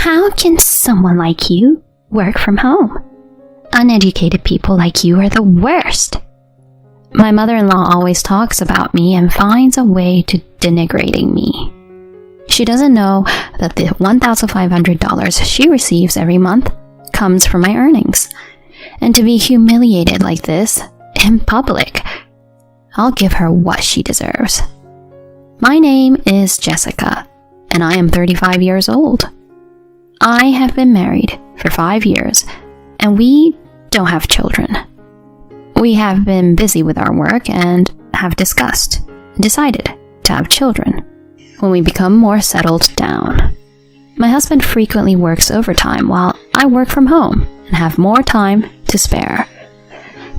How can someone like you work from home? Uneducated people like you are the worst. My mother-in-law always talks about me and finds a way to denigrating me. She doesn't know that the $1,500 she receives every month comes from my earnings. And to be humiliated like this in public, I'll give her what she deserves. My name is Jessica, and I am 35 years old. I have been married for 5 years, and we don't have children. We have been busy with our work and have decided to have children when we become more settled down. My husband frequently works overtime while I work from home and have more time to spare.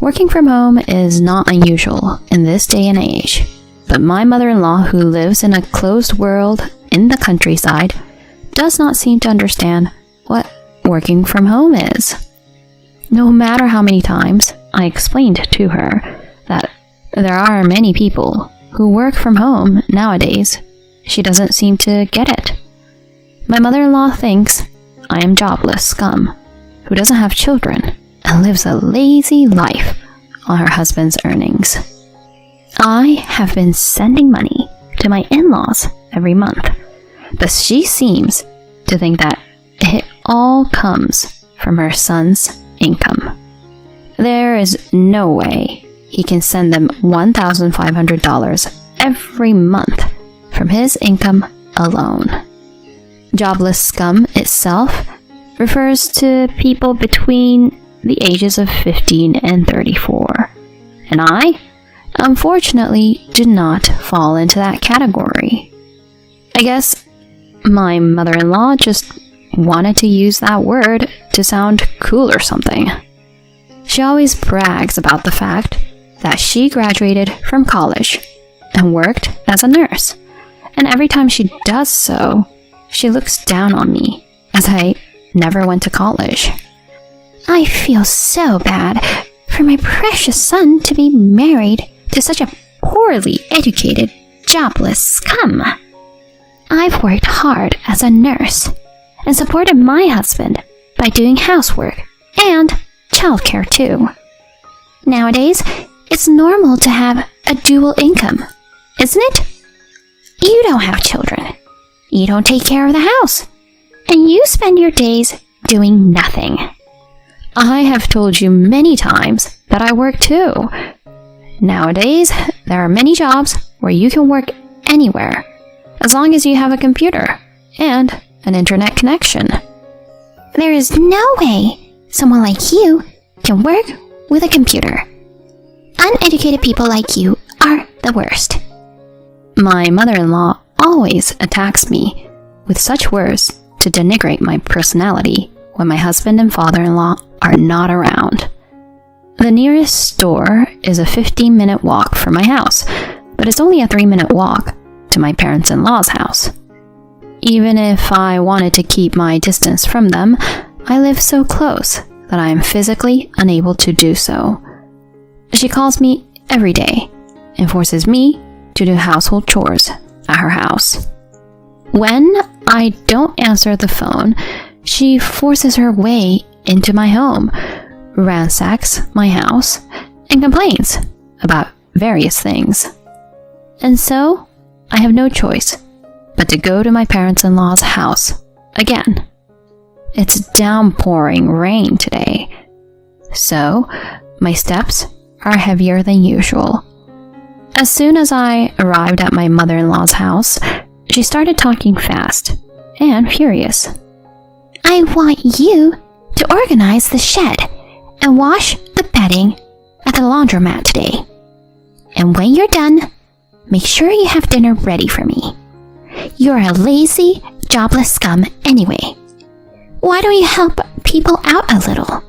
Working from home is not unusual in this day and age, but my mother-in-law, who lives in a closed world in the countryside, does not seem to understand what working from home is. No matter how many times I explained to her that there are many people who work from home nowadays, she doesn't seem to get it. My mother-in-law thinks I am jobless scum who doesn't have children and lives a lazy life on her husband's earnings. I have been sending money to my in-laws every month, but she seems to think that it all comes from her son's income. There is no way he can send them $1,500 every month from his income alone. Jobless scum itself refers to people between the ages of 15 and 34, and I, unfortunately, do not fall into that category. I guess my mother-in-law just wanted to use that word to sound cool or something. She always brags about the fact that she graduated from college and worked as a nurse, and every time she does so, she looks down on me as I never went to college. I feel so bad for my precious son to be married to such a poorly educated, jobless scum. I've worked hard as a nurse and supported my husband by doing housework and childcare too. Nowadays, it's normal to have a dual income, isn't it? You don't have children. You don't take care of the house. And you spend your days doing nothing. I have told you many times that I work too. Nowadays, there are many jobs where you can work anywhere, as long as you have a computer and an internet connection. There is no way someone like you can work with a computer. Uneducated people like you are the worst. My mother-in-law always attacks me with such words to denigrate my personality when my husband and father-in-law are not around. The nearest store is a 15-minute walk from my house, but it's only a 3-minute walk to my parents-in-law's house. Even if I wanted to keep my distance from them, I live so close that I am physically unable to do so. She calls me every day and forces me to do household chores at her house. When I don't answer the phone, she forces her way into my home, ransacks my house, and complains about various things. And so, I have no choice but to go to my parents-in-law's house again. It's downpouring rain today, so my steps are heavier than usual. As soon as I arrived at my mother-in-law's house, she started talking fast and furious. I want you to organize the shed and wash the bedding at the laundromat today. And when you're done, make sure you have dinner ready for me. You're a lazy, jobless scum anyway. Why don't you help people out a little?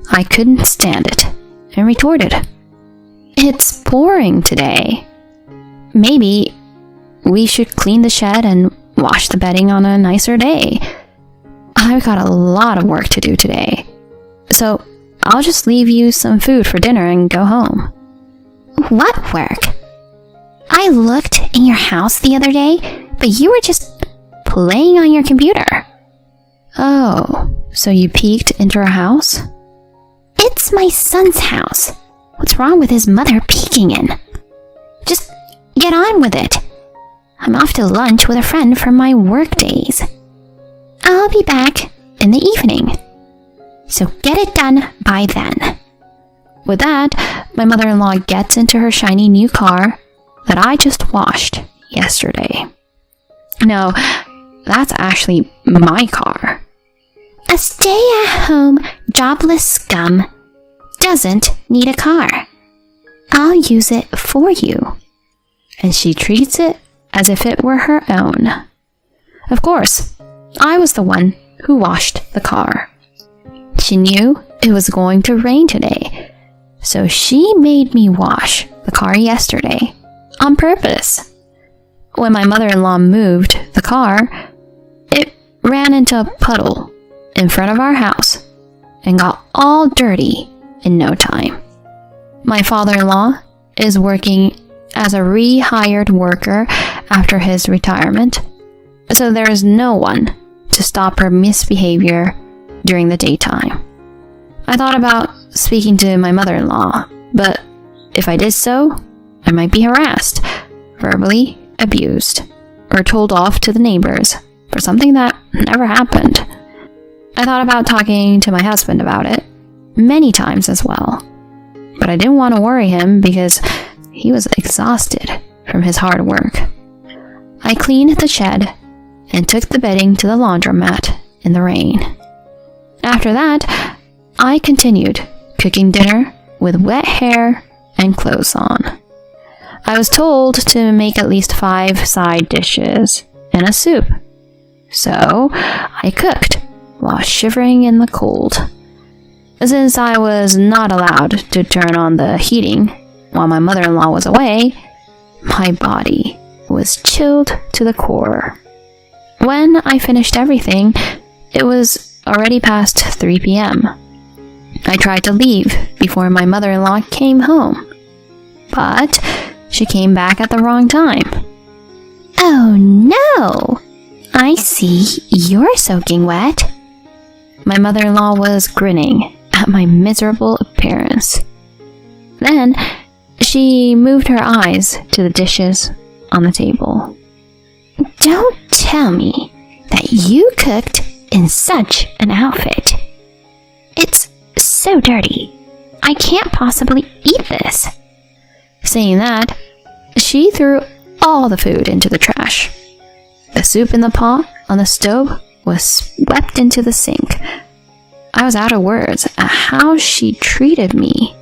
I couldn't stand it and retorted, It's pouring today. Maybe we should clean the shed and wash the bedding on a nicer day. I've got a lot of work to do today, so I'll just leave you some food for dinner and go home. What work? I looked in your house the other day, but you were just playing on your computer. Oh, so you peeked into her house? It's my son's house. What's wrong with his mother peeking in? Just get on with it. I'm off to lunch with a friend from my work days. I'll be back in the evening. So get it done by then. With that, my mother-in-law gets into her shiny new car that I just washed yesterday. No, that's actually my car. A stay-at-home, jobless scum doesn't need a car. I'll use it for you. And she treats it as if it were her own. Of course, I was the one who washed the car. She knew it was going to rain today, so she made me wash the car yesterday on purpose. When my mother-in-law moved the car, it ran into a puddle in front of our house and got all dirty in no time. My father-in-law is working as a rehired worker after his retirement, so there is no one to stop her misbehavior during the daytime. I thought about speaking to my mother-in-law, but if I did so, I might be harassed, verbally abused, or told off to the neighbors for something that never happened. I thought about talking to my husband about it many times as well, but I didn't want to worry him because he was exhausted from his hard work. I cleaned the shed and took the bedding to the laundromat in the rain. After that, I continued cooking dinner with wet hair and clothes on. I was told to make at least 5 side dishes and a soup, so I cooked while shivering in the cold. Since I was not allowed to turn on the heating while my mother-in-law was away, my body was chilled to the core. When I finished everything, it was already past 3 p.m. I tried to leave before my mother-in-law came home, but she came back at the wrong time. Oh no! I see you're soaking wet. My mother-in-law was grinning at my miserable appearance. Then she moved her eyes to the dishes on the table. Don't tell me that you cooked in such an outfit. It's so dirty. I can't possibly eat this. Saying that, she threw all the food into the trash. The soup in the pot on the stove was swept into the sink. I was out of words at how she treated me.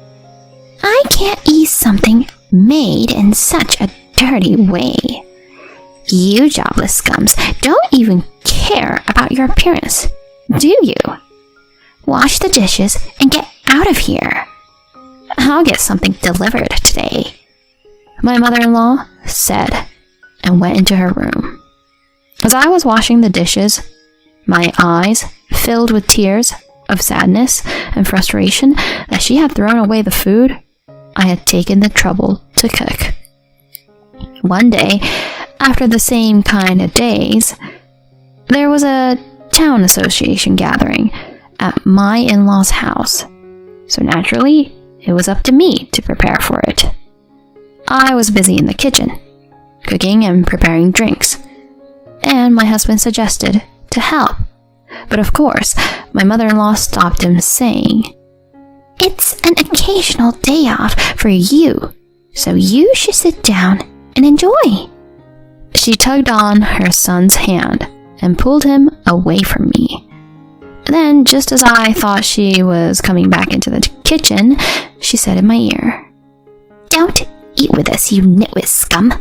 I can't eat something made in such a dirty way. You jobless scums don't even care about your appearance, do you? Wash the dishes and get out of here. I'll get something delivered today, my mother-in-law said, and went into her room. As I was washing the dishes, my eyes filled with tears of sadness and frustration that she had thrown away the food I had taken the trouble to cook. One day, after the same kind of days, there was a town association gathering at my in-laws' house, so naturally, it was up to me to prepare for it. I was busy in the kitchen, cooking and preparing drinks, and my husband suggested to help. But of course, my mother-in-law stopped him, saying, "It's an occasional day off for you, so you should sit down and enjoy." She tugged on her son's hand and pulled him away from me. Then, just as I thought she was coming back into the kitchen, she said in my ear, "Don't eat with us, you nitwit scum.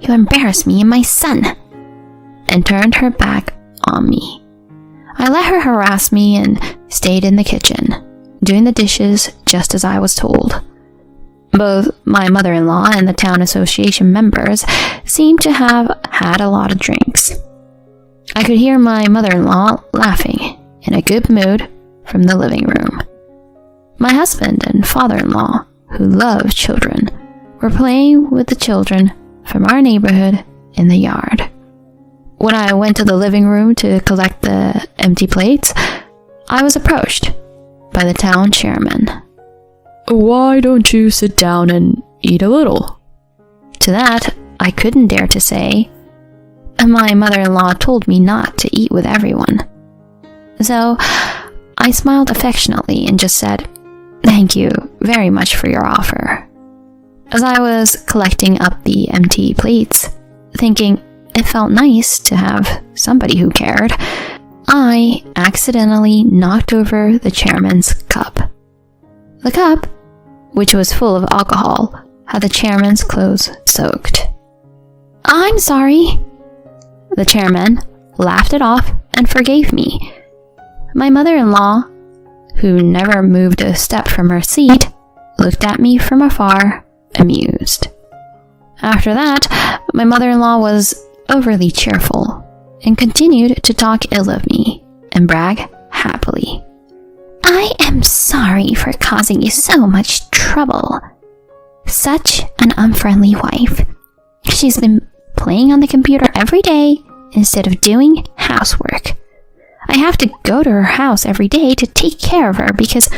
You embarrass me and my son," and turned her back on me. I let her harass me and stayed in the kitchen, doing the dishes just as I was told. Both my mother-in-law and the town association members seemed to have had a lot of drinks. I could hear my mother-in-law laughing in a good mood from the living room. My husband and father-in-law, who love children, were playing with the children from our neighborhood in the yard. When I went to the living room to collect the empty plates, I was approached by the town chairman. "Why don't you sit down and eat a little?" To that, I couldn't dare to say. My mother-in-law told me not to eat with everyone. So I smiled affectionately and just said, "Thank you very much for your offer." As I was collecting up the empty plates, thinking it felt nice to have somebody who cared, I accidentally knocked over the chairman's cup. The cup, which was full of alcohol, had the chairman's clothes soaked. "I'm sorry." The chairman laughed it off and forgave me. My mother-in-law, who never moved a step from her seat, looked at me from afar, amused. After that, my mother-in-law was overly cheerful and continued to talk ill of me and brag happily. "I am sorry for causing you so much trouble. Such an unfriendly wife. She's been playing on the computer every day instead of doing housework. I have to go to her house every day to take care of her because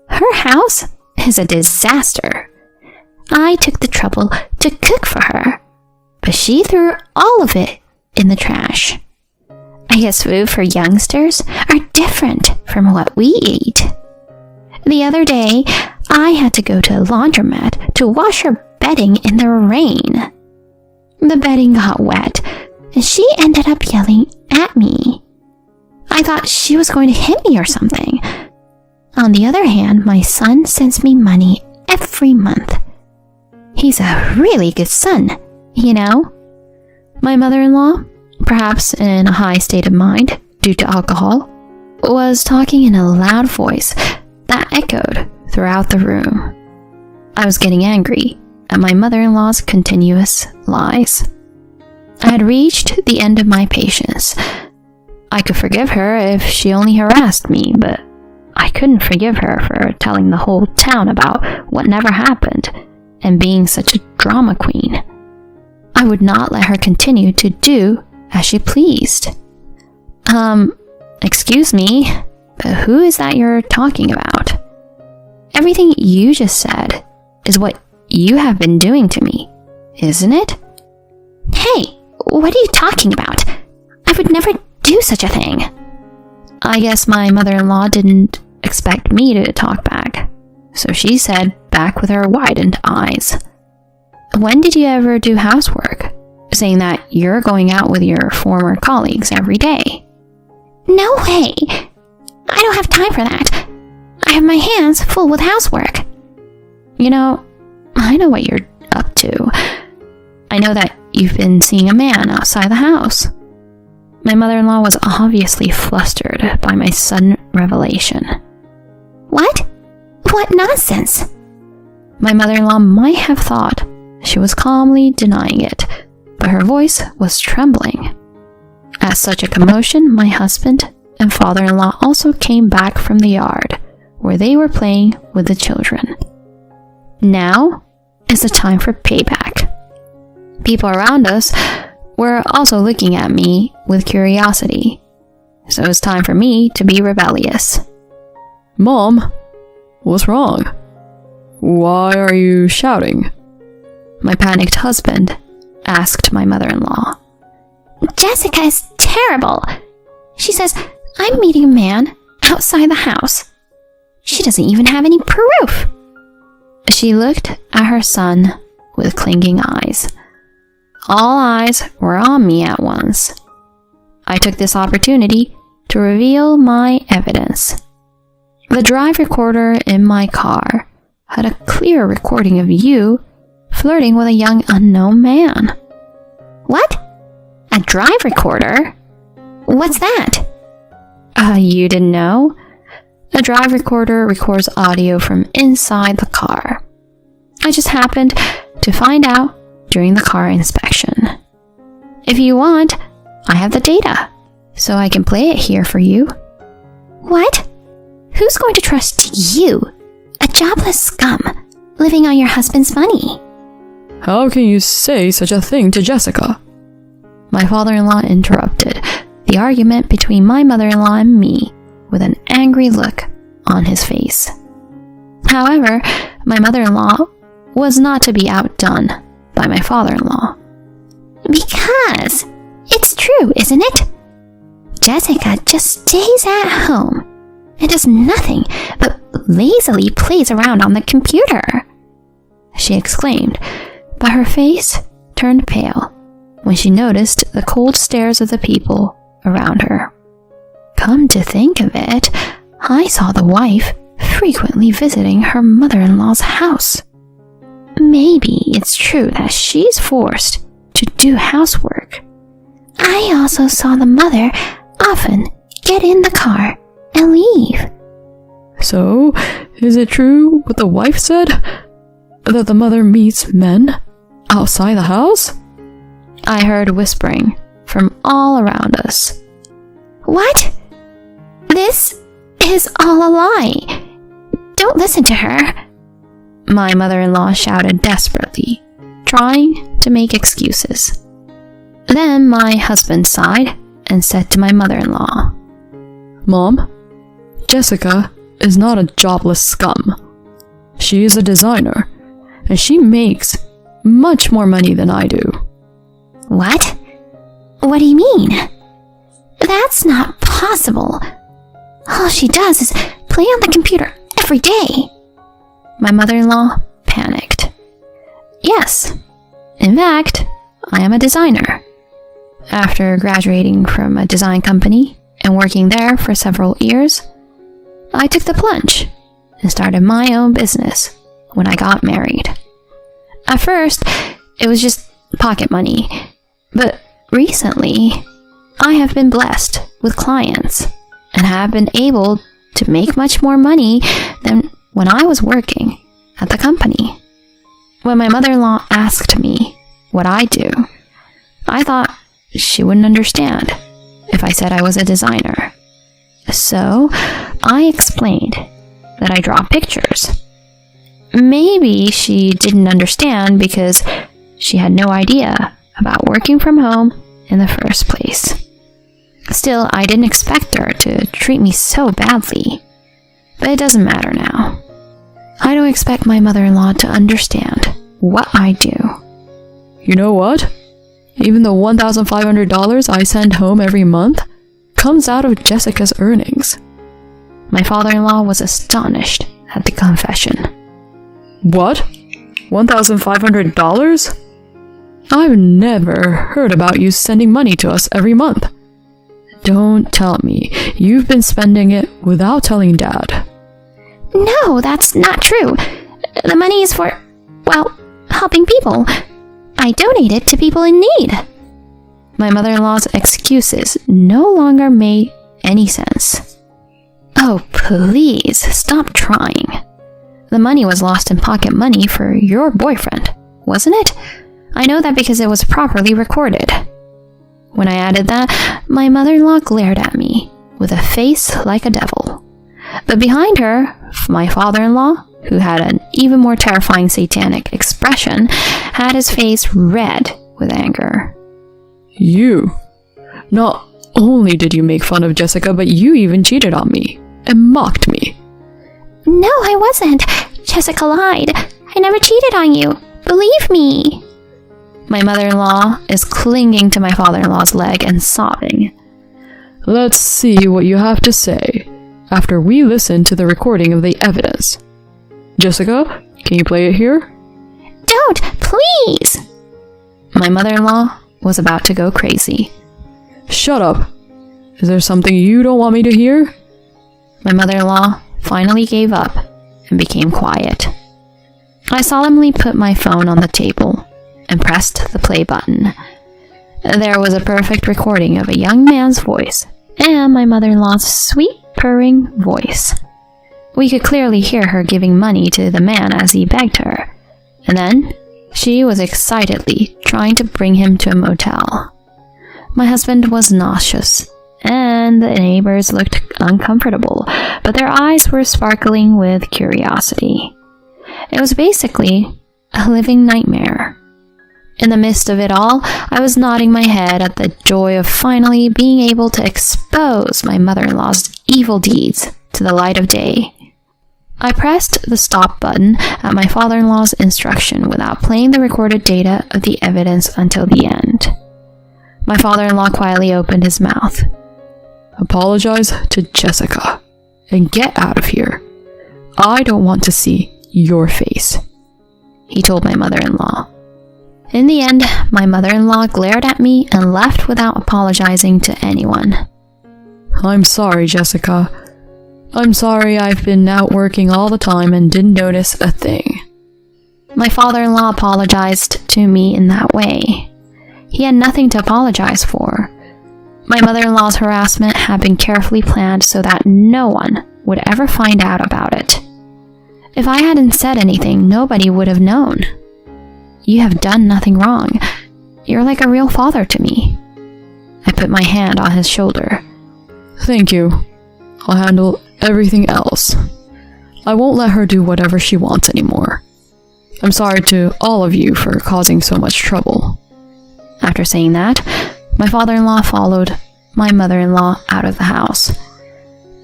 her house is a disaster. I took the trouble to cook for her, but she threw all of it in the trash. I guess food for youngsters are different from what we eat. The other day, I had to go to a laundromat to wash her bedding in the rain. The bedding got wet, and she ended up yelling at me. I thought she was going to hit me or something. On the other hand, my son sends me money every month. He's a really good son, you know." My mother-in-law, perhaps in a high state of mind due to alcohol, was talking in a loud voice that echoed throughout the room. I was getting angry at my mother-in-law's continuous lies. I had reached the end of my patience. I could forgive her if she only harassed me, but I couldn't forgive her for telling the whole town about what never happened and being such a drama queen. I would not let her continue to do as she pleased. Excuse me, but who is that you're talking about? Everything you just said is what you have been doing to me, isn't it?" "Hey, what are you talking about? I would never do such a thing." I guess my mother-in-law didn't expect me to talk back, so she said back with her widened eyes, "When did you ever do housework, saying that you're going out with your former colleagues every day?" "No way! I don't have time for that. I have my hands full with housework." "You know, I know what you're up to. I know that you've been seeing a man outside the house." My mother-in-law was obviously flustered by my sudden revelation. "What? What nonsense?" My mother-in-law might have thought she was calmly denying it, but her voice was trembling. At such a commotion, my husband and father-in-law also came back from the yard, where they were playing with the children. Now is the time for payback. People around us were also looking at me with curiosity, so it was time for me to be rebellious. "Mom, what's wrong? Why are you shouting?" My panicked husband asked my mother-in-law. "Jessica is terrible. She says I'm meeting a man outside the house. She doesn't even have any proof." She looked at her son with clinging eyes. All eyes were on me at once. I took this opportunity to reveal my evidence. The drive recorder in my car had a clear recording of you flirting with a young unknown man. "What? A drive recorder? What's that?" You didn't know? A drive recorder records audio from inside the car. I just happened to find out during the car inspection. If you want, I have the data, so I can play it here for you. "What? Who's going to trust you, a jobless scum, living on your husband's money?" "How can you say such a thing to Jessica?" My father-in-law interrupted the argument between my mother-in-law and me with an angry look on his face. However, my mother-in-law was not to be outdone by my father-in-law. Because it's true, isn't it? Jessica just stays at home and does nothing but lazily plays around on the computer, she exclaimed, but her face turned pale when she noticed the cold stares of the people around her. Come to think of it, I saw the wife frequently visiting her mother-in-law's house. Maybe it's true that she's forced to do housework. I also saw the mother often get in the car and leave. So, is it true what the wife said? That the mother meets men outside the house? I heard whispering from all around us. What? This is all a lie. Don't listen to her, my mother-in-law shouted desperately, trying to make excuses. Then my husband sighed and said to my mother-in-law, Mom, Jessica is not a jobless scum. She is a designer, and she makes much more money than I do. What? What do you mean? That's not possible. All she does is play on the computer every day. My mother-in-law panicked. Yes, in fact, I am a designer. After graduating from a design company and working there for several years, I took the plunge and started my own business when I got married. At first, it was just pocket money, but recently, I have been blessed with clients and have been able to make much more money than when I was working at the company. When my mother-in-law asked me what I do, I thought she wouldn't understand if I said I was a designer. So I explained that I draw pictures. Maybe she didn't understand because she had no idea about working from home in the first place. Still, I didn't expect her to treat me so badly. But it doesn't matter now. I don't expect my mother-in-law to understand what I do. You know what? Even the $1,500 I send home every month comes out of Jessica's earnings. My father-in-law was astonished at the confession. What? $1,500? I've never heard about you sending money to us every month. Don't tell me you've been spending it without telling Dad. No, that's not true. The money is for, well, helping people. I donate it to people in need. My mother-in-law's excuses no longer made any sense. Oh, please, stop trying. The money was lost in pocket money for your boyfriend, wasn't it? I know that because it was properly recorded. When I added that, my mother-in-law glared at me with a face like a devil. But behind her, my father-in-law, who had an even more terrifying satanic expression, had his face red with anger. You. Not only did you make fun of Jessica, but you even cheated on me and mocked me. No, I wasn't. Jessica lied. I never cheated on you. Believe me. My mother-in-law is clinging to my father-in-law's leg and sobbing. Let's see what you have to say after we listen to the recording of the evidence. Jessica, can you play it here? Don't, please! My mother-in-law was about to go crazy. Shut up. Is there something you don't want me to hear? My mother-in-law finally gave up and became quiet. I solemnly put my phone on the table and pressed the play button. There was a perfect recording of a young man's voice and my mother-in-law's sweet purring voice. We could clearly hear her giving money to the man as he begged her, and then she was excitedly trying to bring him to a motel. My husband was nauseous, and the neighbors looked uncomfortable, but their eyes were sparkling with curiosity. It was basically a living nightmare. In the midst of it all, I was nodding my head at the joy of finally being able to expose my mother-in-law's evil deeds to the light of day. I pressed the stop button at my father-in-law's instruction without playing the recorded data of the evidence until the end. My father-in-law quietly opened his mouth. Apologize to Jessica and get out of here. I don't want to see your face, he told my mother-in-law. In the end, my mother-in-law glared at me and left without apologizing to anyone. I'm sorry, Jessica. I'm sorry I've been out working all the time and didn't notice a thing. My father-in-law apologized to me in that way. He had nothing to apologize for. My mother-in-law's harassment had been carefully planned so that no one would ever find out about it. If I hadn't said anything, nobody would have known. You have done nothing wrong. You're like a real father to me. I put my hand on his shoulder. Thank you. I'll handle everything else. I won't let her do whatever she wants anymore. I'm sorry to all of you for causing so much trouble. After saying that, my father-in-law followed my mother-in-law out of the house.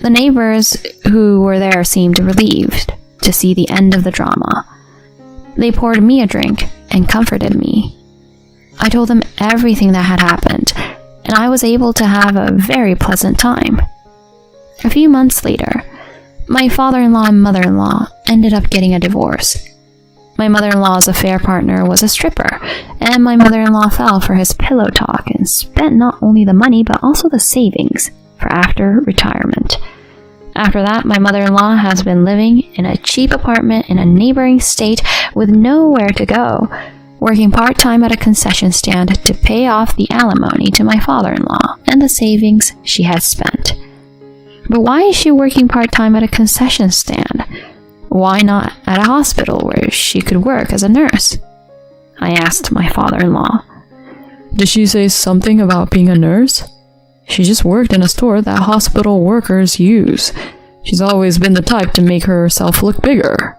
The neighbors who were there seemed relieved to see the end of the drama. They poured me a drink and comforted me. I told them everything that had happened, and I was able to have a very pleasant time. A few months later, my father-in-law and mother-in-law ended up getting a divorce. My mother-in-law's affair partner was a stripper, and my mother-in-law fell for his pillow talk and spent not only the money but also the savings for after retirement. After that, my mother-in-law has been living in a cheap apartment in a neighboring state with nowhere to go, working part-time at a concession stand to pay off the alimony to my father-in-law and the savings she had spent. But why is she working part-time at a concession stand? Why not at a hospital where she could work as a nurse? I asked my father-in-law. Did she say something about being a nurse? She just worked in a store that hospital workers use. She's always been the type to make herself look bigger.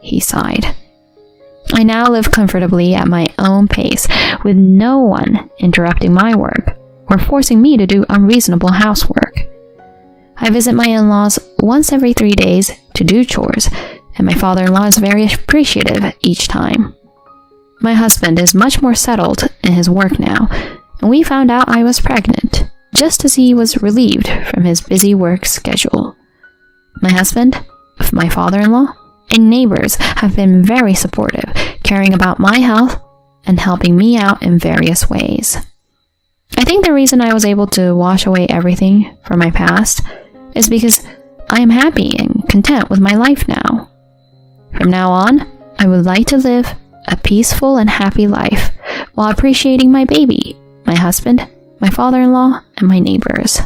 He sighed. I now live comfortably at my own pace, with no one interrupting my work or forcing me to do unreasonable housework. I visit my in-laws once every 3 days to do chores, and my father-in-law is very appreciative each time. My husband is much more settled in his work now, and we found out I was pregnant, just as he was relieved from his busy work schedule. My husband, my father-in-law, and neighbors have been very supportive, caring about my health and helping me out in various ways. I think the reason I was able to wash away everything from my past is because I am happy and content with my life now. From now on, I would like to live a peaceful and happy life while appreciating my baby, my husband, my father-in-law, and my neighbors.